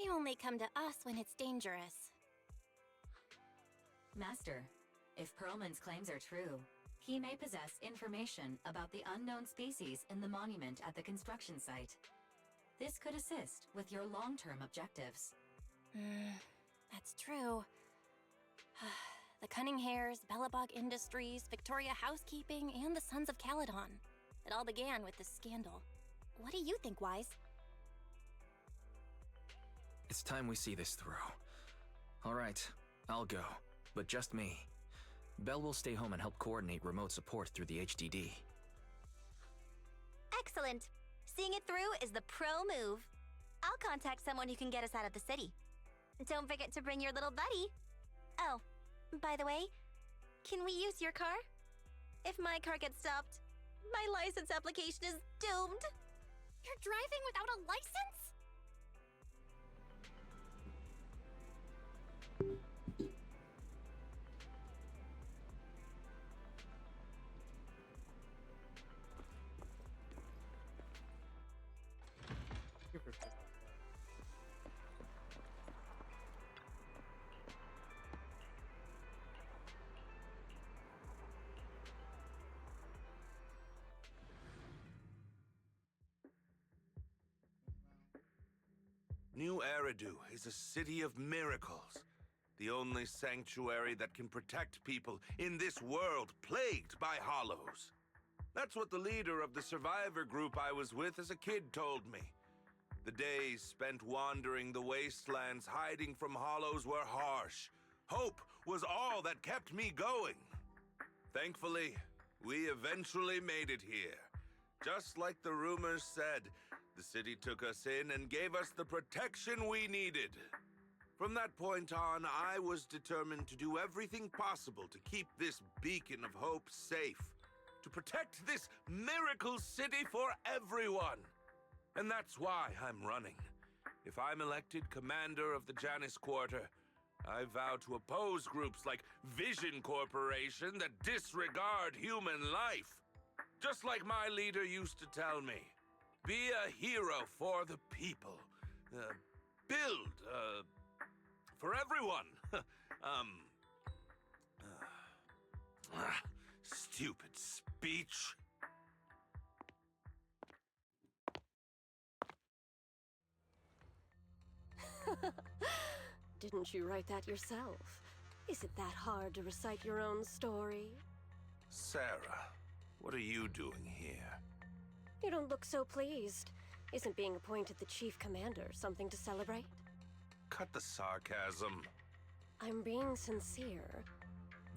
only come to us when it's dangerous. Master, if Perlman's claims are true, he may possess information about the unknown species in the monument at the construction site. This could assist with your long-term objectives. That's true. The Cunning Hares, Bellabog Industries, Victoria Housekeeping, and the Sons of Caledon. It all began with this scandal. What do you think, Wise? It's time we see this through. All right, I'll go, but just me. Belle will stay home and help coordinate remote support through the HDD. Excellent. Seeing it through is the pro move. I'll contact someone who can get us out of the city. Don't forget to bring your little buddy. Oh, by the way, can we use your car? If my car gets stopped, my license application is doomed. You're driving without a license? New Eridu is a city of miracles. The only sanctuary that can protect people in this world plagued by hollows. That's what the leader of the survivor group I was with as a kid told me. The days spent wandering the wastelands hiding from hollows were harsh. Hope was all that kept me going. Thankfully, we eventually made it here. Just like the rumors said, the city took us in and gave us the protection we needed. From that point on, I was determined to do everything possible to keep this beacon of hope safe, to protect this miracle city for everyone. And that's why I'm running. If I'm elected commander of the Janus Quarter, I vow to oppose groups like Vision Corporation that disregard human life. Just like my leader used to tell me. Be a hero for the people. Build, for everyone. Stupid speech. Didn't you write that yourself? Is it that hard to recite your own story? Sarah, what are you doing here? You don't look so pleased. Isn't being appointed the chief commander something to celebrate? Cut the sarcasm. I'm being sincere.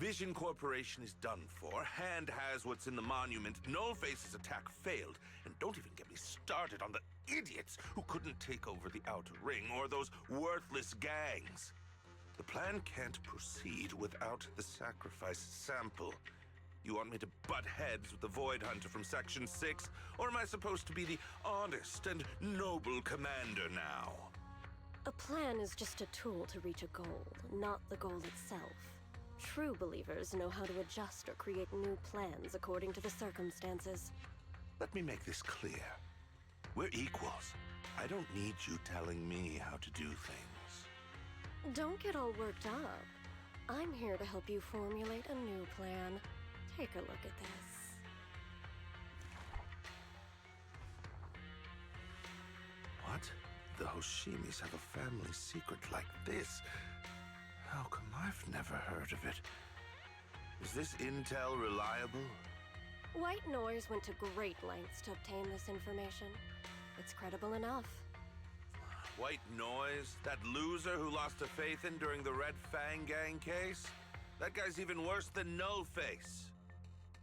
Vision Corporation is done for. Hand has what's in the monument. Nullface's attack failed. And don't even get me started on the idiots who couldn't take over the Outer Ring or those worthless gangs. The plan can't proceed without the sacrifice sample. You want me to butt heads with the Void Hunter from Section 6? Or am I supposed to be the honest and noble commander now? A plan is just a tool to reach a goal, not the goal itself. True believers know how to adjust or create new plans according to the circumstances. Let me make this clear. We're equals. I don't need you telling me how to do things. Don't get all worked up. I'm here to help you formulate a new plan. Take a look at this. What? The Hoshimis have a family secret like this? How come I've never heard of it? Is this intel reliable? White Noise went to great lengths to obtain this information. It's credible enough. White Noise? That loser who lost a faith in during the Red Fang Gang case? That guy's even worse than Nullface.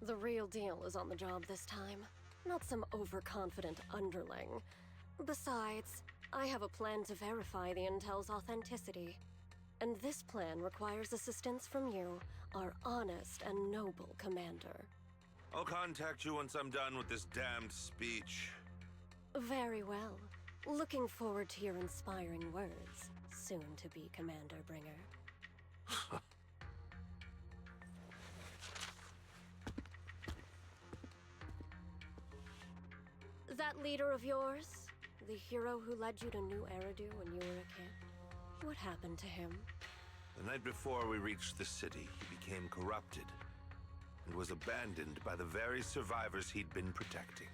The real deal is on the job this time, not some overconfident underling. Besides, I have a plan to verify the intel's authenticity. And this plan requires assistance from you, our honest and noble commander. I'll contact you once I'm done with this damned speech. Very well. Looking forward to your inspiring words, soon-to-be Commander Bringer. That leader of yours? The hero who led you to New Eridu when you were a kid? what happened to him. The night before we reached the city, he became corrupted and was abandoned by the very survivors he'd been protecting.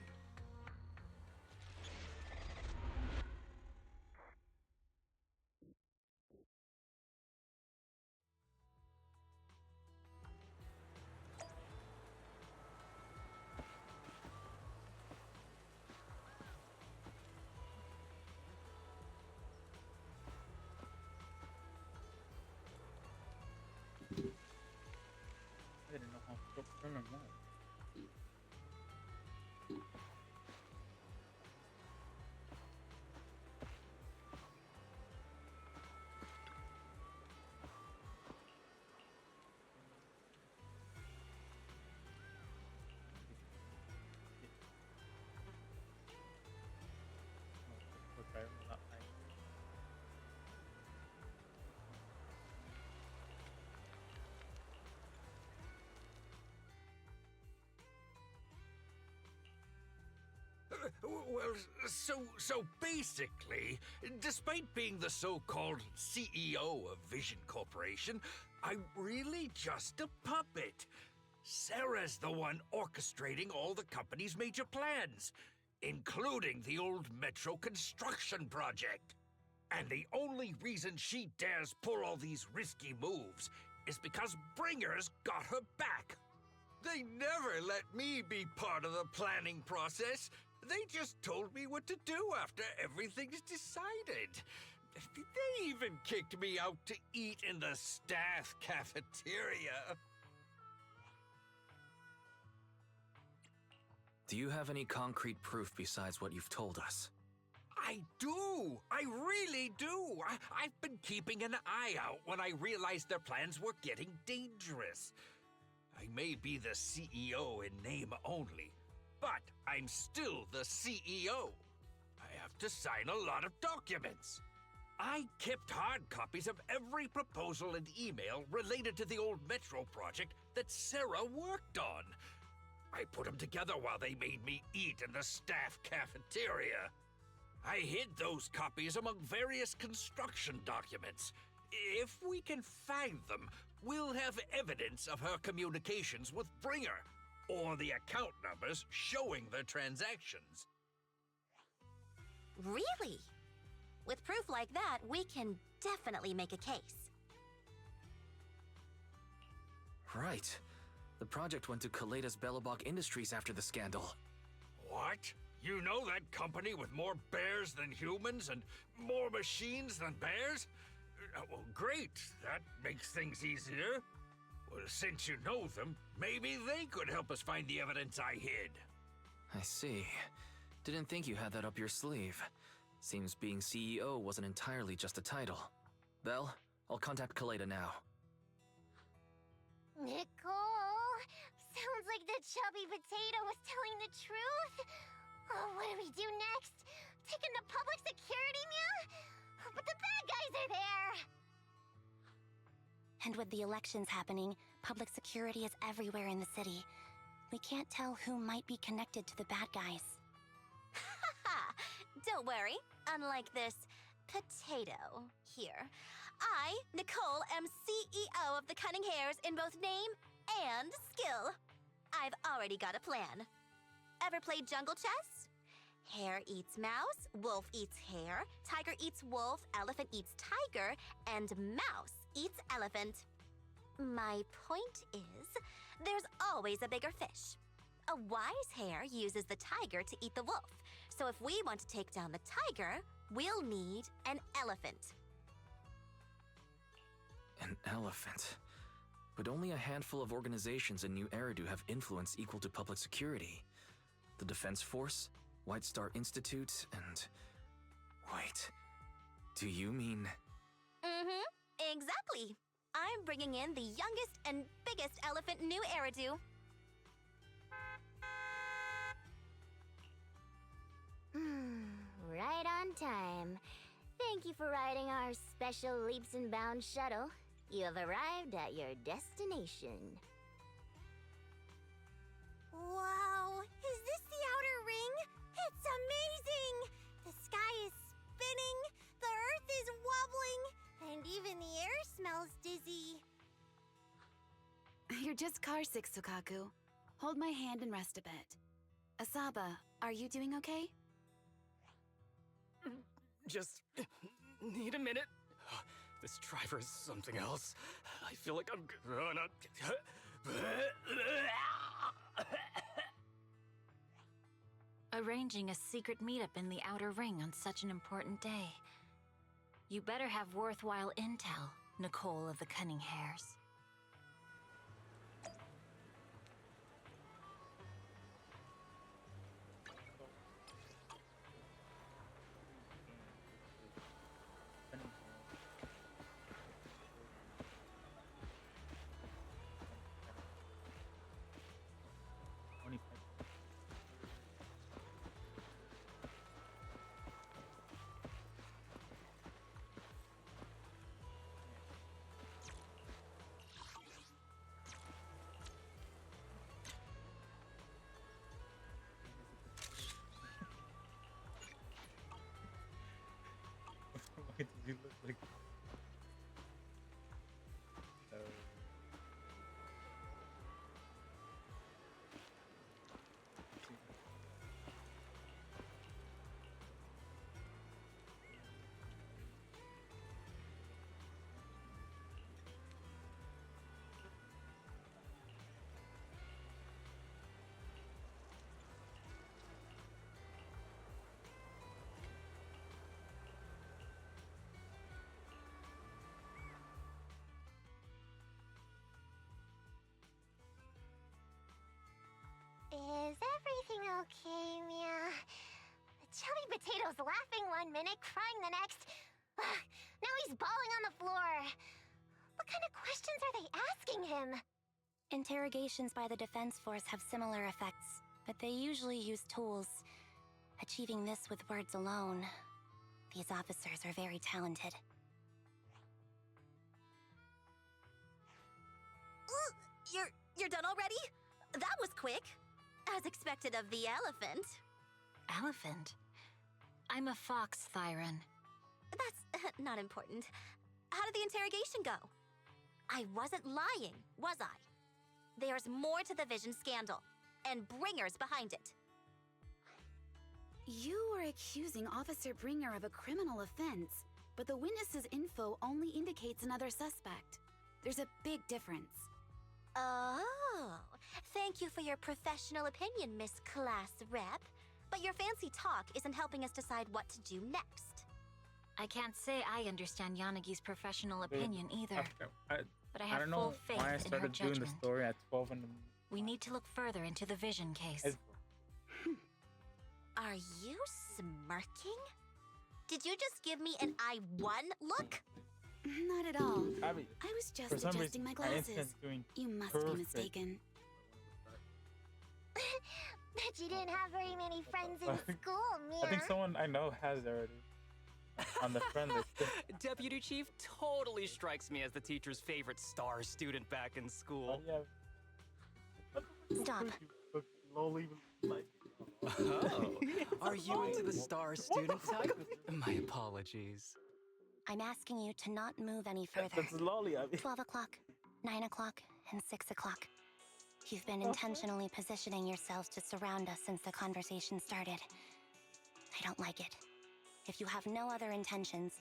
I didn't know how to turn them on. Well, so basically, despite being the so-called CEO of Vision Corporation, I'm really just a puppet. Sarah's the one orchestrating all the company's major plans, including the old metro construction project. And the only reason she dares pull all these risky moves is because Bringer's got her back. They never let me be part of the planning process. They just told me what to do after everything's decided. They even kicked me out to eat in the staff cafeteria. Do you have any concrete proof besides what you've told us? I do! I really do! I've been keeping an eye out when I realized their plans were getting dangerous. I may be the CEO in name only, but I'm still the CEO. I have to sign a lot of documents. I kept hard copies of every proposal and email related to the old Metro project that Sarah worked on. I put them together while they made me eat in the staff cafeteria. I hid those copies among various construction documents. If we can find them, we'll have evidence of her communications with Bringer, or the account numbers showing the transactions. Really? With proof like that, we can definitely make a case. Right. The project went to Kaleda's Belobog Industries after the scandal. What? You know that company with more bears than humans and more machines than bears? Well, great. That makes things easier. Well, since you know them, maybe they could help us find the evidence I hid. I see. Didn't think you had that up your sleeve. Seems being CEO wasn't entirely just a title. Belle, I'll contact Kaleda now. Nicole, sounds like the chubby potato was telling the truth. Oh, what do we do next? Take him to public security, Mia? But the bad guys are there! And with the elections happening, public security is everywhere in the city. We can't tell who might be connected to the bad guys. Haha! Don't worry. Unlike this potato here, I, Nicole, am CEO of the Cunning Hares in both name and skill. I've already got a plan. Ever played jungle chess? Hare eats mouse, wolf eats hare, tiger eats wolf, elephant eats tiger, and mouse eats elephant. My point is, there's always a bigger fish. A wise hare uses the tiger to eat the wolf. So if we want to take down the tiger, we'll need an elephant. An elephant. But only a handful of organizations in New Eridu have influence equal to public security. The Defense Force, White Star Institute, and... Wait, do you mean... Exactly. I'm bringing in the youngest and biggest elephant in New Eridu. Right on time. Thank you for riding our special leaps and bounds shuttle. You have arrived at your destination. Wow, is this the outer ring? It's amazing! The sky is spinning, the earth is wobbling, and You're just car sick, Sukaku. Hold my hand and rest a bit. Asaba, are you doing okay? Just need a minute. This driver is something else. I feel like I'm gonna... Arranging a secret meetup in the Outer Ring on such an important day. You better have worthwhile intel, Nicole of the Cunning Hairs. Why did you look like Is everything okay, Mia? Chubby Potato's laughing one minute, crying the next. Now he's bawling on the floor. What kind of questions are they asking him? Interrogations by the Defense Force have similar effects, but they usually use tools. Achieving this with words alone. These officers are very talented. You're done already? That was quick. As expected of the elephant. Elephant? I'm a fox, Thyron. That's not important. How did the interrogation go? I wasn't lying, was I? There's more to the Vision scandal, and Bringer's behind it. You are accusing Officer Bringer of a criminal offense, but the witness's info only indicates another suspect. There's a big difference. Oh, thank you for your professional opinion, Miss Class Rep. But your fancy talk isn't helping us decide what to do next. I can't say I understand Yanagi's professional opinion either. But I I have don't full know faith why I in her started doing judgment. the story at 12 in the We need to look further into the Vision case. Are you smirking? Did you just give me an I won look? Not at all. Abby, I was just for some adjusting reason, my my glasses. internet's doing You must perfect. be mistaken. Bet you didn't have very many friends in school, Mia. I think someone I know has already on the friend list. Deputy Chief totally strikes me as the teacher's favorite star student back in school. Stop. Slowly, like, Oh, are you into the star student type? My apologies. I'm asking you to not move any further. that's lolly, Abby. 12 o'clock, 9 o'clock, and 6 o'clock. You've been intentionally positioning yourselves to surround us since the conversation started. I don't like it. If you have no other intentions,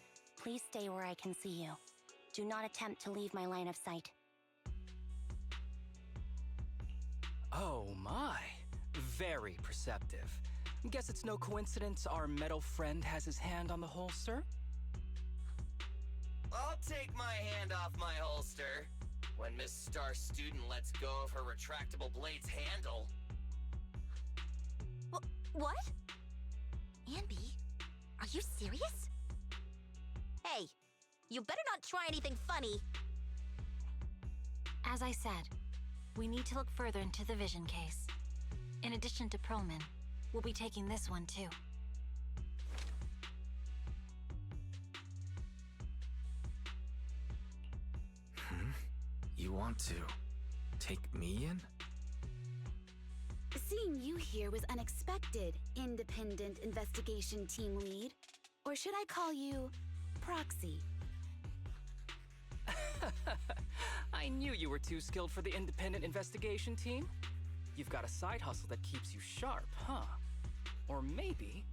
please stay where I can see you. Do not attempt to leave my line of sight. Oh my, very perceptive. Guess it's no coincidence our metal friend has his hand on the holster? I'll take my hand off my holster when Miss Star Student lets go of her retractable blade's handle. What? Anby, are you serious? Hey, you better not try anything funny. As I said, we need to look further into the Vision case. In addition to Perlman, we'll be taking this one too. You want to take me in? Seeing you here was unexpected, independent investigation team lead. Or should I call you proxy? I knew you were were too skilled for the independent investigation team? You've got a side hustle that keeps you sharp, huh? Or maybe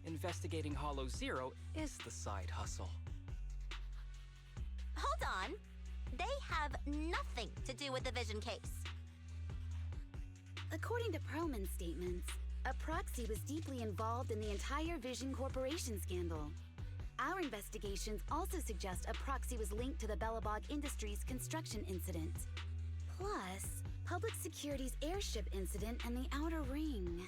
investigating Hollow Zero is the side hustle. Hold on. They have nothing to do with the Vision case. According to Perlman's statements, a proxy was deeply involved in the entire Vision Corporation scandal. Our investigations also suggest a proxy was linked to the Belobog Industries construction incident. Plus, Public Security's airship incident and the Outer Ring.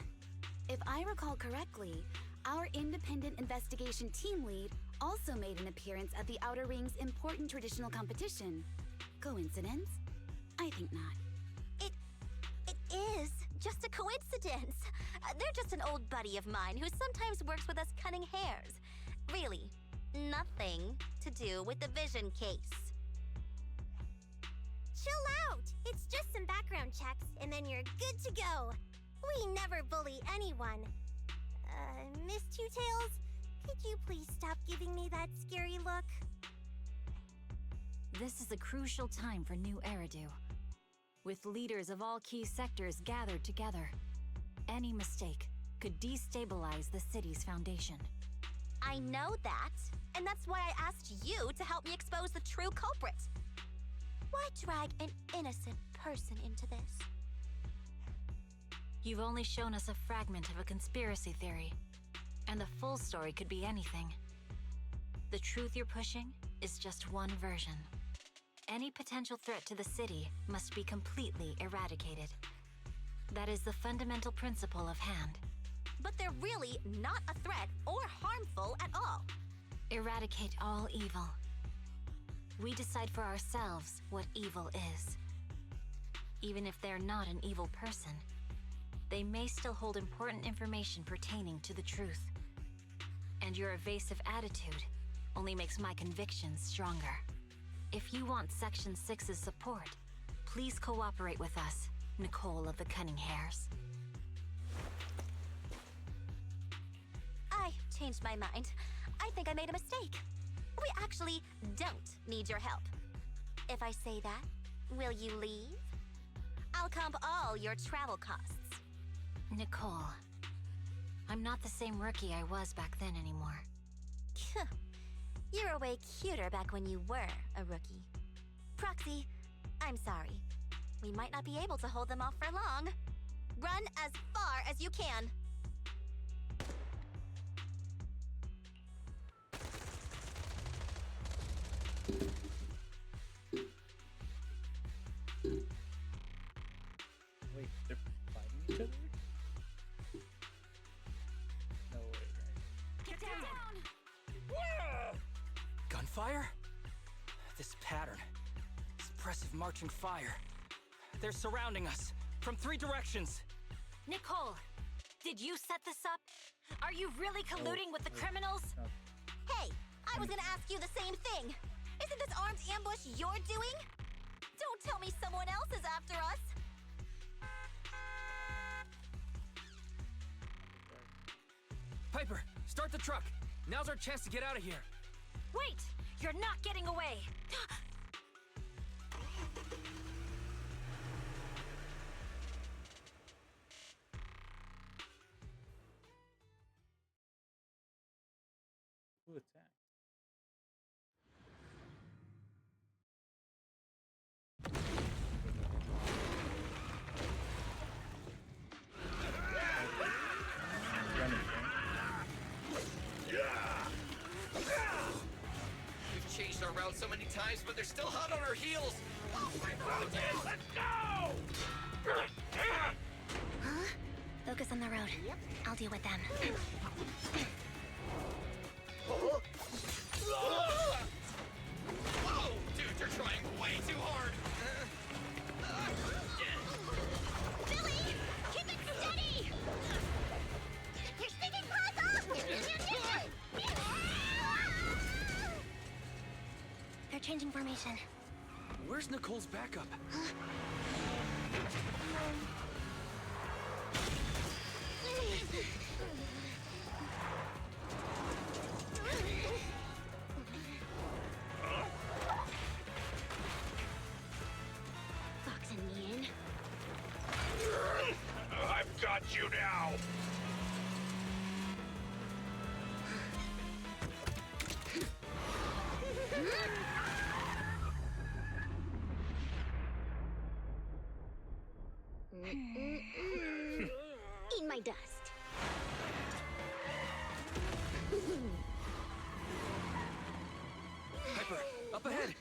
If I recall correctly, our independent investigation team lead also made an appearance at the Outer Ring's important traditional competition. Coincidence? I think not. It is just a coincidence. They're just an old buddy of mine who sometimes works with us cunning hares. Really, nothing to do with the Vision case. Chill out! It's just some background checks, and then you're good to go. We never bully anyone. Miss Two-Tails, could you please stop giving me that scary look? This is a crucial time for New Eridu. With leaders of all key sectors gathered together, any mistake could destabilize the city's foundation. I know that, and that's why I asked you to help me expose the true culprit. Why drag an innocent person into this? You've only shown us a fragment of a conspiracy theory, and the full story could be anything. The truth you're pushing is just one version. Any potential threat to the city must be completely eradicated. That is the fundamental principle of Hand. But they're really not a threat or harmful at all. Eradicate all evil. We decide for ourselves what evil is. Even if they're not an evil person, they may still hold important information pertaining to the truth. And your evasive attitude only makes my convictions stronger. If you want Section 6's support, please cooperate with us, Nicole of the Cunning Hares. I changed my mind. I think I made a mistake. We actually don't need your help. If I say that, will you leave? I'll comp all your travel costs. Nicole, I'm not the same rookie I was back then anymore. You were way cuter back when you were a rookie. Proxy, I'm sorry. We might not be able to hold them off for long. Run as far as you can. Wait, they're fighting each other? No way, right? Get down! Gunfire? This pattern. Suppressive marching fire. They're surrounding us from 3 directions. Nicole, did you set this up? Are you really colluding with the criminals? Hey, I was gonna ask you the same thing. Isn't this armed ambush you're doing? Don't tell me someone else is after us. Piper, start the truck. Now's our chance to get out of here. Wait! You're not getting away! Who attacked? Running, We've changed our route so many times, but they're still hot on our heels. Oh, let's go! Huh? Focus on the road. I'll deal with them. Whoa! Dude, you're trying way too hard! Billy! Keep it steady! You're sticking close! They're changing formation. Where's Nicole's backup? Eat my dust. Hyper, up ahead!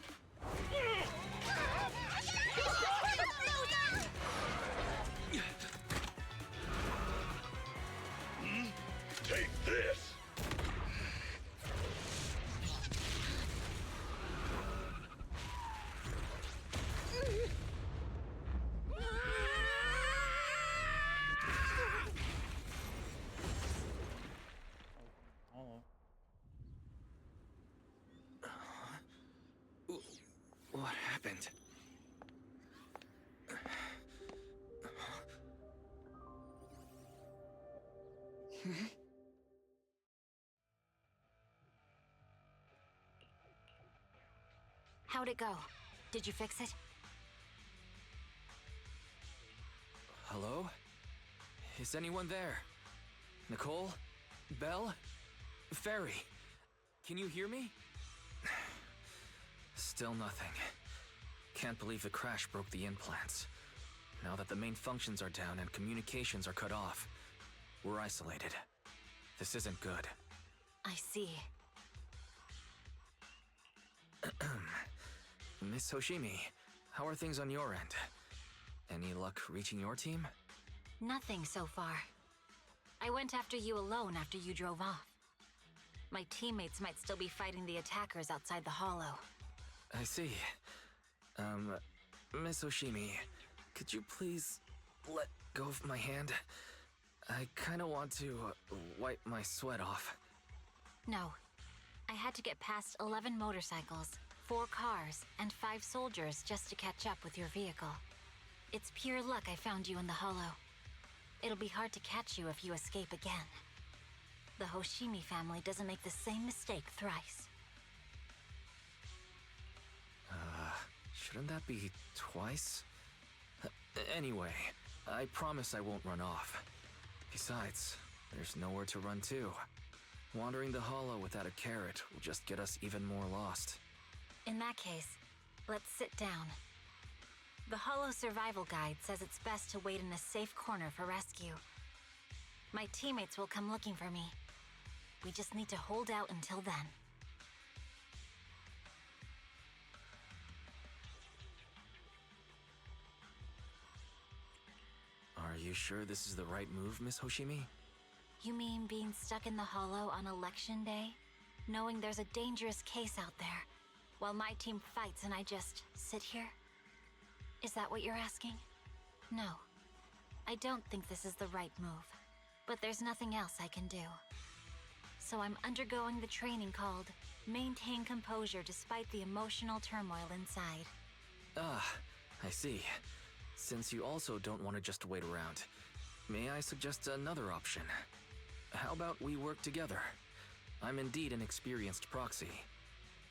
Take this! Oh. What happened? How'd it go? Did you fix it? Hello? Is anyone there? Nicole? Belle? Fairy? Can you hear me? Still nothing. Can't believe the crash broke the implants. Now that the main functions are down and communications are cut off, we're isolated. This isn't good. I see. Miss Hoshimi, how are things on your end? Any luck reaching your team? Nothing so far. I went after you alone after you drove off. My teammates might still be fighting the attackers outside the hollow. I see. Miss Hoshimi, could you please let go of my hand? I kinda want to wipe my sweat off. No. I had to get past 11 motorcycles, 4 cars, and 5 soldiers just to catch up with your vehicle. It's pure luck I found you in the hollow. It'll be hard to catch you if you escape again. The Hoshimi family doesn't make the same mistake thrice. Shouldn't that be twice? Anyway, I promise I won't run off. Besides, there's nowhere to run to. Wandering the hollow without a carrot will just get us even more lost. In that case, let's sit down. The Hollow Survival Guide says it's best to wait in a safe corner for rescue. My teammates will come looking for me. We just need to hold out until then. Are you sure this is the right move, Miss Hoshimi? You mean being stuck in the hollow on election day? Knowing there's a dangerous case out there, while my team fights and I just sit here? Is that what you're asking? No. I don't think this is the right move. But there's nothing else I can do. So I'm undergoing the training called Maintain Composure Despite the Emotional Turmoil Inside. Ah, I see. Since you also don't want to just wait around, may I suggest another option? How about we work together? I'm indeed an experienced proxy.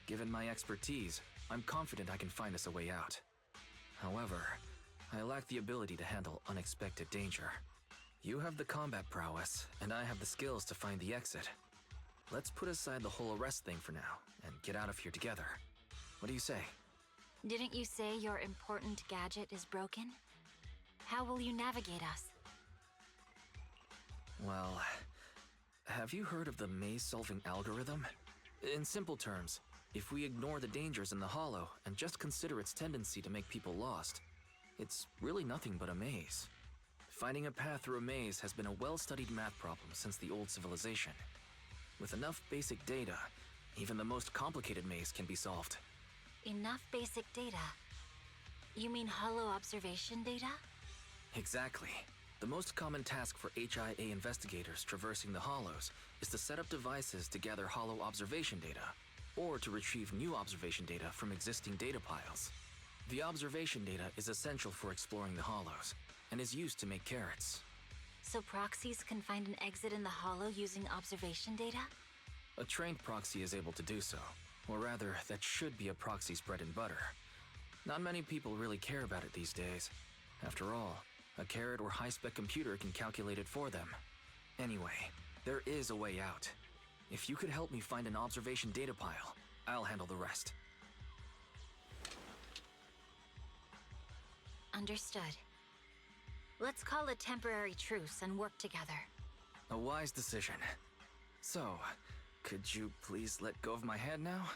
Given my expertise, I'm confident I can find us a way out. However, I lack the ability to handle unexpected danger. You have the combat prowess, and I have the skills to find the exit. Let's put aside the whole arrest thing for now, and get out of here together. What do you say? Didn't you say your important gadget is broken? How will you navigate us? Well, have you heard of the maze-solving algorithm? In simple terms, if we ignore the dangers in the hollow and just consider its tendency to make people lost, it's really nothing but a maze. Finding a path through a maze has been a well-studied math problem since the old civilization. With enough basic data, even the most complicated maze can be solved. Enough basic data? You mean hollow observation data? Exactly. The most common task for HIA investigators traversing the hollows is to set up devices to gather hollow observation data, or to retrieve new observation data from existing data piles. The observation data is essential for exploring the hollows, and is used to make carrots. So proxies can find an exit in the hollow using observation data? A trained proxy is able to do so, or rather, that should be a proxy's bread and butter. Not many people really care about it these days. After all, a carrot or high-spec computer can calculate it for them. Anyway, there is a way out. If you could help me find an observation data pile, I'll handle the rest. Understood. Let's call a temporary truce and work together. A wise decision. So, could you please let go of my hand now?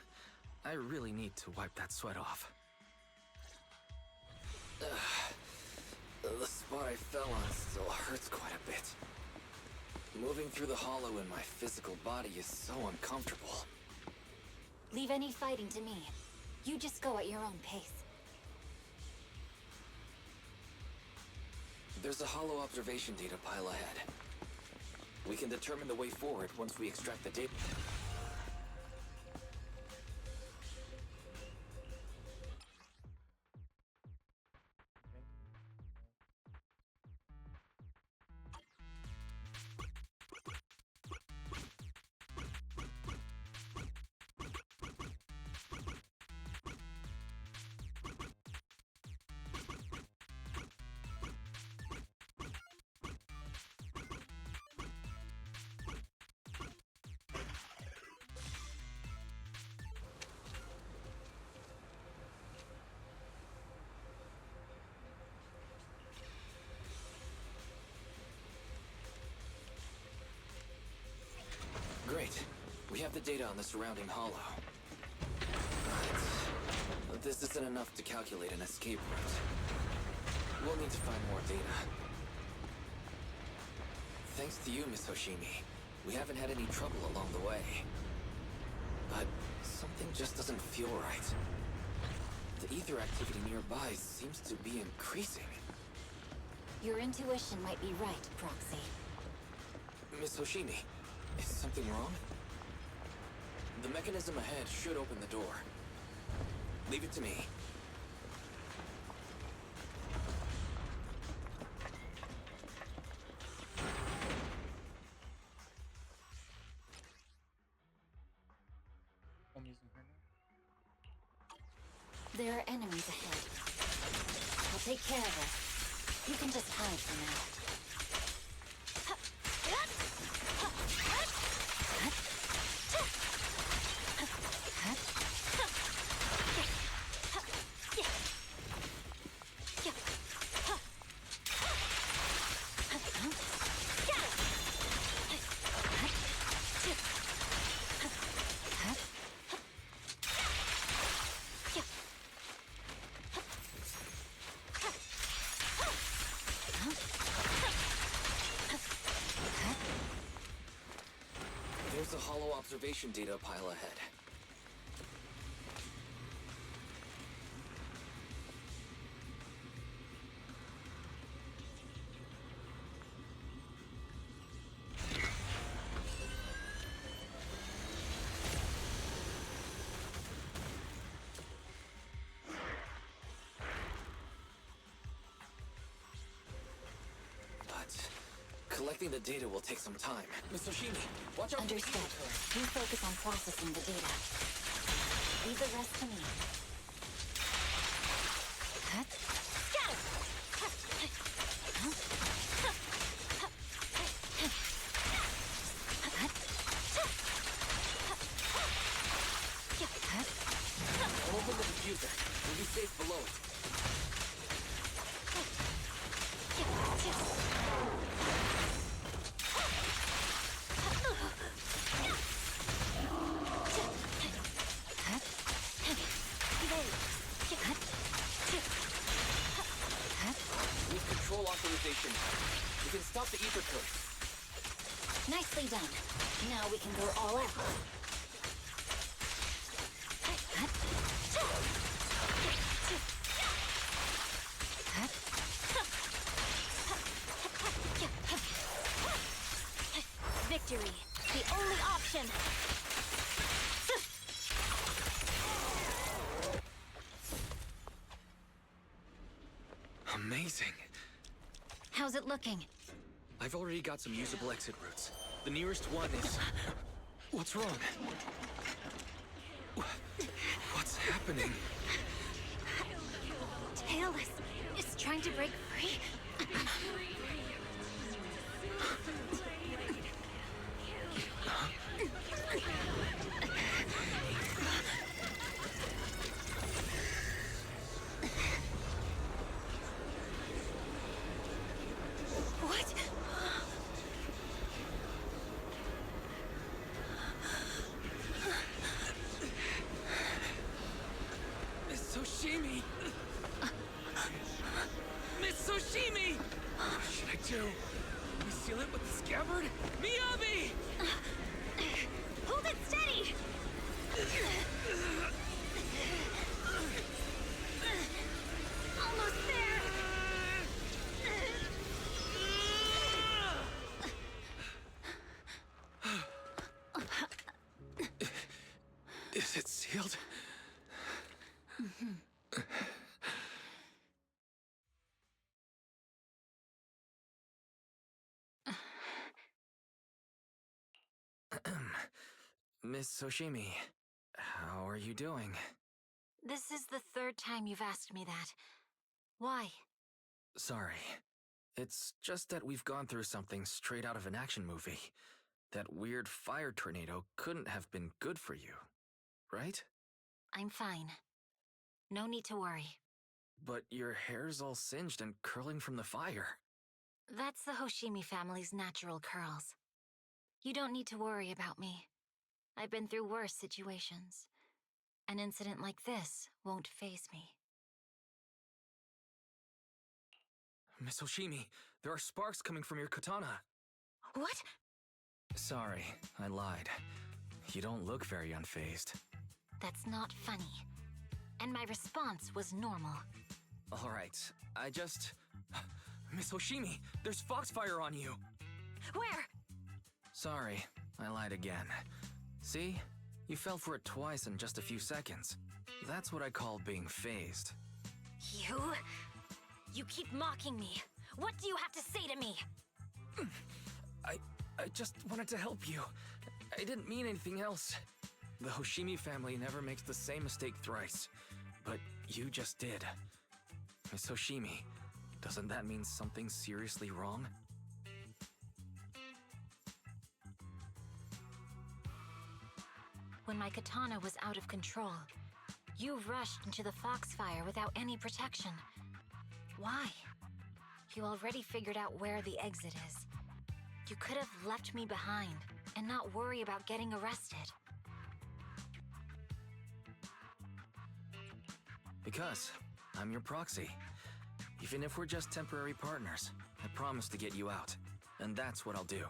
I really need to wipe that sweat off. The spot I fell on still hurts quite a bit. Moving through the hollow in my physical body is so uncomfortable. Leave any fighting to me. You just go at your own pace. There's a hollow observation data pile ahead. We can determine the way forward once we extract the data. Great. We have the data on the surrounding hollow. But this isn't enough to calculate an escape route. We'll need to find more data. Thanks to you, Miss Hoshimi, we haven't had any trouble along the way. But something just doesn't feel right. The ether activity nearby seems to be increasing. Your intuition might be right, Proxy. Miss Hoshimi, is something wrong? The mechanism ahead should open the door. Leave it to me. I'm using her now. There are enemies ahead. I'll take care of it. You can just hide for now. There's a hollow observation data pile ahead. Collecting the data will take some time. Miss Hoshimi, watch out. Understood. You focus on processing the data. Leave the rest to me. Open the diffuser. We'll be safe below it. With control authorization, we can stop the ether current. Nicely done. Now we can go all out. Victory, the only option. Amazing. How's it looking? I've already got some usable exit routes. The nearest one is... What's wrong? What's happening? Tailless is trying to break free. Soshimi! Miss Soshimi! What should I do? We seal it with the scabbard? Miyabi! Hold it steady! Almost there! Is it sealed? Miss Soshimi, how are you doing? This is the third time you've asked me that. Why? Sorry. It's just that we've gone through something straight out of an action movie. That weird fire tornado couldn't have been good for you, right? I'm fine. No need to worry. But your hair's all singed and curling from the fire. That's the Hoshimi family's natural curls. You don't need to worry about me. I've been through worse situations. An incident like this won't faze me. Miss Hoshimi, there are sparks coming from your katana. What? Sorry, I lied. You don't look very unfazed. That's not funny. And my response was normal. All right, I just... Miss Hoshimi, there's foxfire on you! Where? Sorry, I lied again. See? You fell for it twice in just a few seconds. That's what I call being phased. You keep mocking me. What do you have to say to me? I just wanted to help you. I didn't mean anything else. The Hoshimi family never makes the same mistake thrice. But you just did. Miss Hoshimi, doesn't that mean something seriously wrong? When my katana was out of control, you rushed into the foxfire without any protection. Why? You already figured out where the exit is. You could have left me behind and not worry about getting arrested. Because I'm your proxy. Even if we're just temporary partners, I promise to get you out. And that's what I'll do.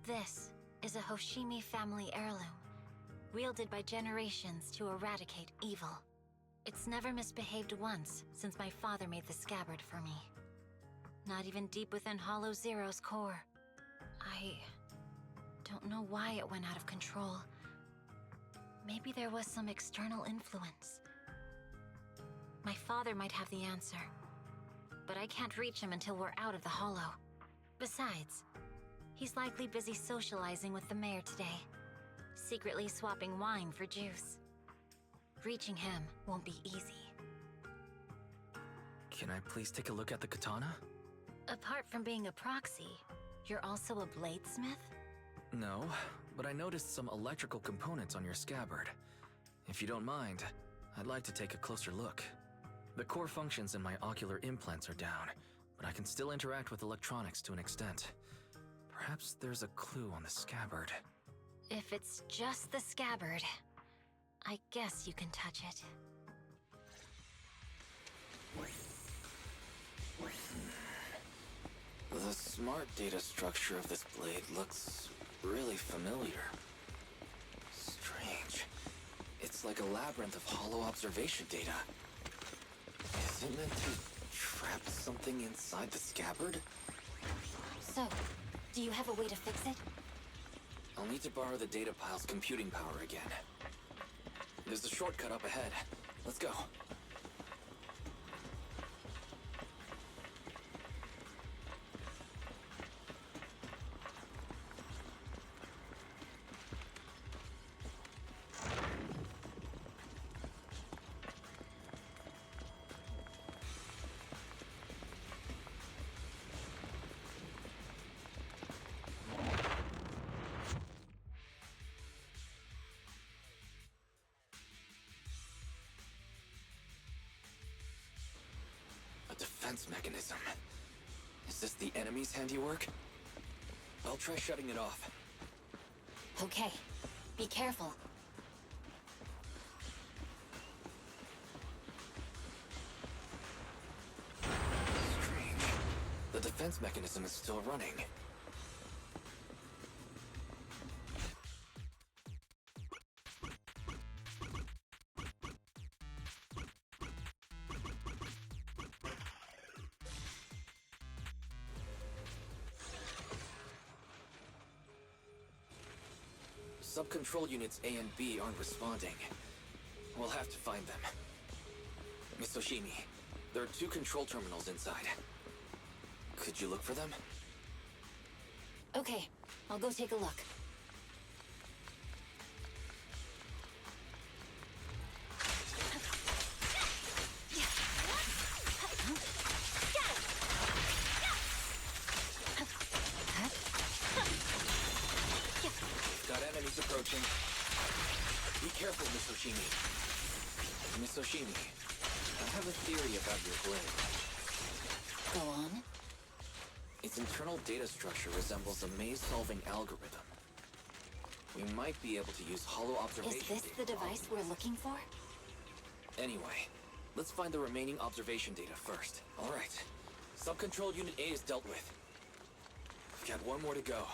This is a Hoshimi family heirloom, wielded by generations to eradicate evil. It's never misbehaved once since my father made the scabbard for me. Not even deep within Hollow Zero's core. I don't know why it went out of control. Maybe there was some external influence. My father might have the answer, but I can't reach him until we're out of the Hollow. Besides, he's likely busy socializing with the mayor today, secretly swapping wine for juice. Reaching him won't be easy. Can I please take a look at the katana? Apart from being a proxy, you're also a bladesmith? No, but I noticed some electrical components on your scabbard. If you don't mind, I'd like to take a closer look. The core functions in my ocular implants are down, but I can still interact with electronics to an extent. Perhaps there's a clue on the scabbard. If it's just the scabbard, I guess you can touch it. The smart data structure of this blade looks really familiar. Strange. It's like a labyrinth of hollow observation data. Is it meant to trap something inside the scabbard? So, do you have a way to fix it? I'll need to borrow the data pile's computing power again. There's a shortcut up ahead. Let's go. Defense mechanism. Is this the enemy's handiwork? I'll try shutting it off. Okay, be careful. Strange. The defense mechanism is still running. Sub-control units A and B aren't responding. We'll have to find them. Miss Oshimi, there are 2 control terminals inside. Could you look for them? Okay, I'll go take a look. Got enemies approaching. Be careful, Miss Oshimi. Miss Oshimi, I have a theory about your blade. Go on. Its internal data structure resembles a maze-solving algorithm. We might be able to use hollow observation Is this data the to device optimize we're it. looking for? Anyway, let's find the remaining observation data first. All right. Sub-control unit A is dealt with. We've got 1 more to go.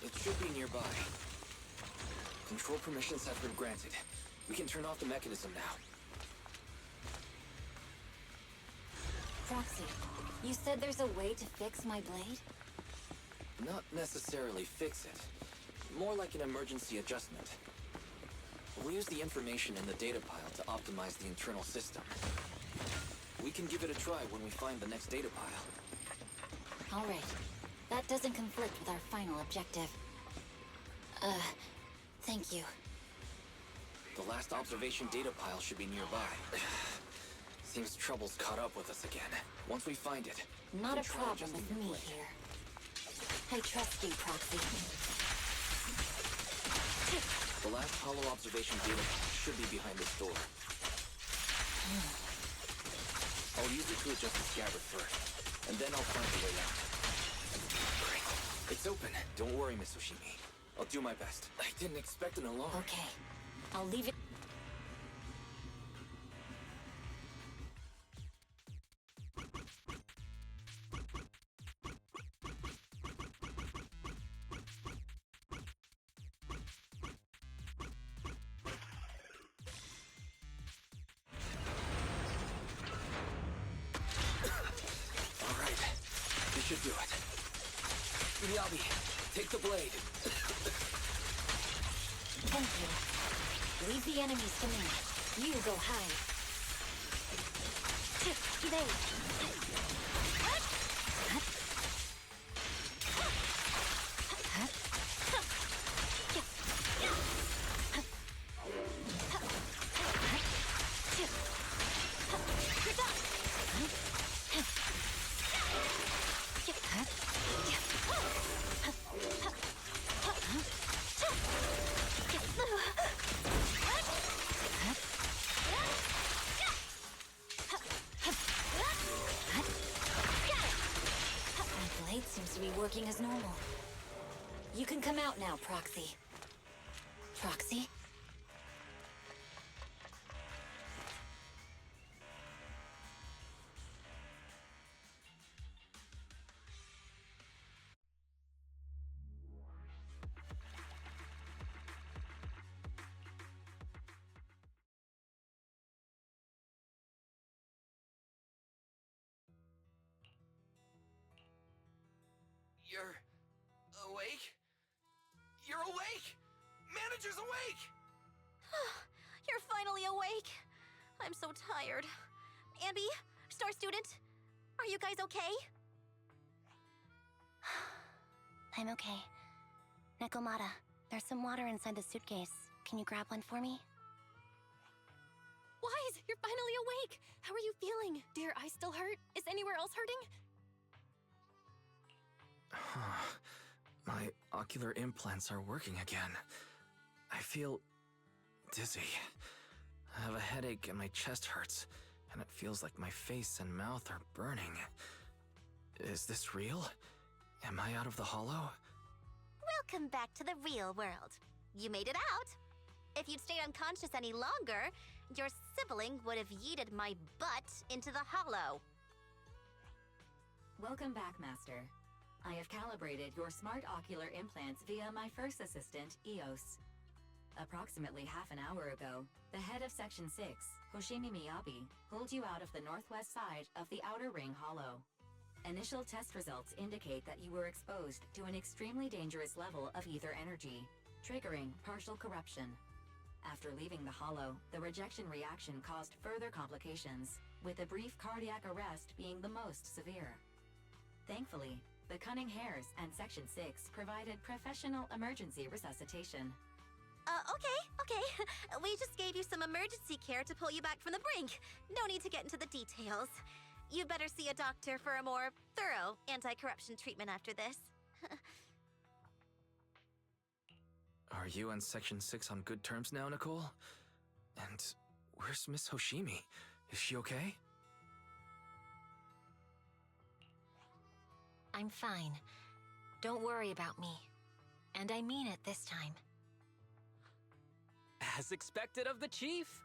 It should be nearby. Control permissions have been granted. We can turn off the mechanism now. Proxy, you said there's a way to fix my blade? Not necessarily fix it. More like an emergency adjustment. We'll use the information in the data pile to optimize the internal system. We can give it a try when we find the next data pile. All right. That doesn't conflict with our final objective. Thank you. The last observation data pile should be nearby. Seems trouble's caught up with us again. Once we find it, we Not can a try problem adjusting with the me blade. here. I trust you, Proxy. The last hollow observation data pile should be behind this door. I'll use it to adjust the scabbard first, and then I'll find a way out. Great. It's open. Don't worry, Miss Oshimi. I'll do my best. I didn't expect an alarm. Okay. I'll leave it. All right. This should do it. Miyabi, take the blade. Thank you. Leave the enemies to me. You go hide. Evade. My blade seems to be working as normal. You can come out now, Proxy. Proxy? You're awake? You're awake! Manager's awake! You're finally awake. I'm so tired. Ambi, Star Student, are you guys okay? I'm okay. Nekomata, there's some water inside the suitcase. Can you grab one for me? Wise, you're finally awake! How are you feeling? Do your eyes still hurt? Is anywhere else hurting? My ocular implants are working again. I feel dizzy. I have a headache and my chest hurts, and it feels like my face and mouth are burning. Is this real? Am I out of the hollow? Welcome back to the real world. You made it out. If you'd stayed unconscious any longer, your sibling would have yeeted my butt into the hollow. Welcome back, Master. I have calibrated your smart ocular implants via my first assistant, EOS. Approximately half an hour ago, the head of Section 6, Hoshimi Miyabi, pulled you out of the northwest side of the Outer Ring Hollow. Initial test results indicate that you were exposed to an extremely dangerous level of ether energy, triggering partial corruption. After leaving the hollow, the rejection reaction caused further complications, with a brief cardiac arrest being the most severe. Thankfully, the Cunning Hares and Section 6 provided professional emergency resuscitation. Okay. We just gave you some emergency care to pull you back from the brink. No need to get into the details. You better see a doctor for a more thorough anti-corruption treatment after this. Are you and Section 6 on good terms now, Nicole? And where's Miss Hoshimi? Is she okay? I'm fine. Don't worry about me. And I mean it this time. As expected of the chief,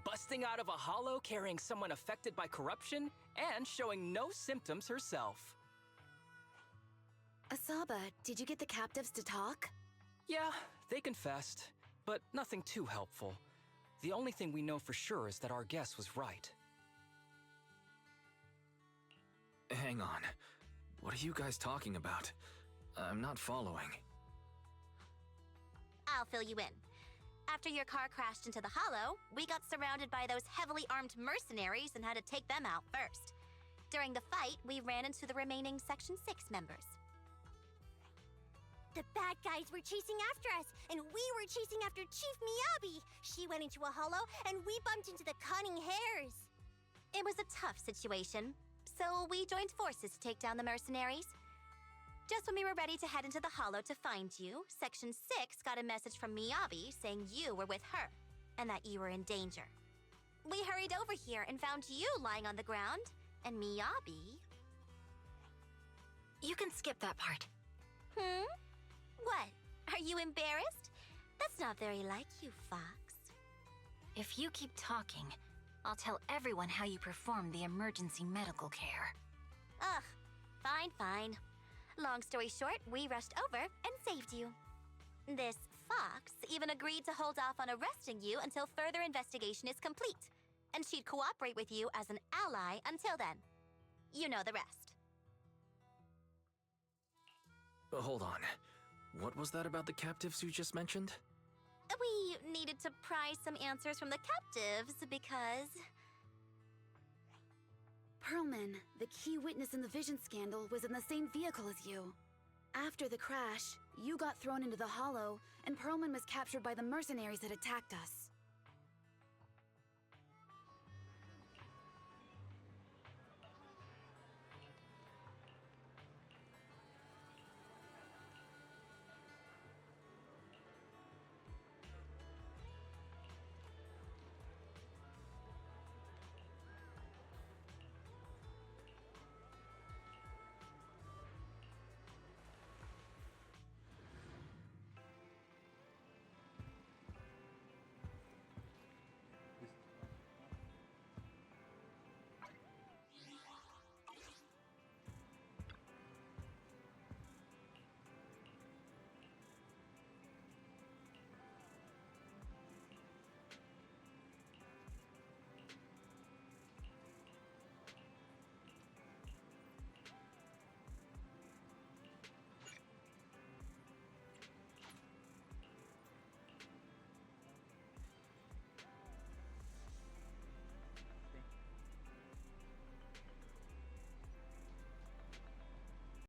busting out of a hollow carrying someone affected by corruption and showing no symptoms herself. Asaba, did you get the captives to talk? Yeah, they confessed, but nothing too helpful. The only thing we know for sure is that our guess was right. Hang on. What are you guys talking about? I'm not following. I'll fill you in. After your car crashed into the hollow, we got surrounded by those heavily armed mercenaries and had to take them out first. During the fight, we ran into the remaining Section 6 members. The bad guys were chasing after us, and we were chasing after Chief Miyabi. She went into a hollow, and we bumped into the Cunning Hares. It was a tough situation, so we joined forces to take down the mercenaries. Just when we were ready to head into the hollow to find you, Section 6 got a message from Miyabi saying you were with her, and that you were in danger. We hurried over here and found you lying on the ground, and Miyabi... You can skip that part. What? Are you embarrassed? That's not very like you, Fox. If you keep talking, I'll tell everyone how you performed the emergency medical care. Ugh, fine. Long story short, we rushed over and saved you. This Fox even agreed to hold off on arresting you until further investigation is complete, and she'd cooperate with you as an ally until then. You know the rest. Hold on. What was that about the captives you just mentioned? We needed to pry some answers from the captives because... Perlman, the key witness in the Vision scandal, was in the same vehicle as you. After the crash, you got thrown into the hollow, and Perlman was captured by the mercenaries that attacked us.